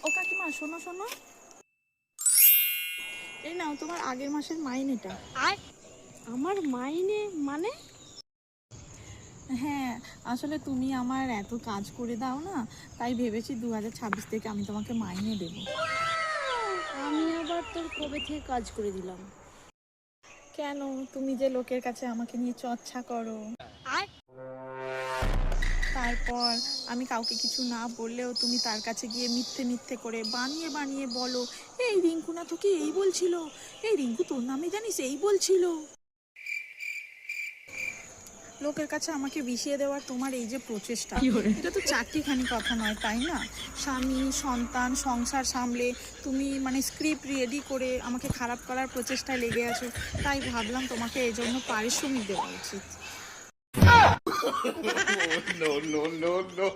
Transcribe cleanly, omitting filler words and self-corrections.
ও কাকিমা, শোনো শোনো, এই নাও তোমার আগের মাসের মাইনেটা। আমার মাইনে মানে? হ্যাঁ, আসলে তুমি আমার এত কাজ করে দাও না, তাই ভেবেছি 2026 থেকে আমি তোমাকে মাইনে দেবো। আমি আবার তোর কবে থেকে কাজ করে দিলাম? কেন, তুমি যে লোকের কাছে আমাকে নিয়ে চর্চা করো, তারপর আমি কাউকে কিছু না বললেও তুমি তার কাছে গিয়ে মিথ্যে মিথ্যে করে বানিয়ে বানিয়ে বলো, এই রিঙ্কু না তোকে এই বলছিল, এই রিঙ্কু তোর নামে জানিস এই বলছিল। লোকের কাছে আমাকে বিষিয়ে দেওয়ার তোমার এই যে প্রচেষ্টা, এটা তো চারটিখানি কথা নয়, তাই না? স্বামী, সন্তান, সংসার সামলে তুমি মানে স্ক্রিপ্ট রেডি করে আমাকে খারাপ করার প্রচেষ্টায় লেগে আছো। তাই ভাবলাম তোমাকে এই জন্য পারিশ্রমিক দেওয়া উচিত। No, no, no, no.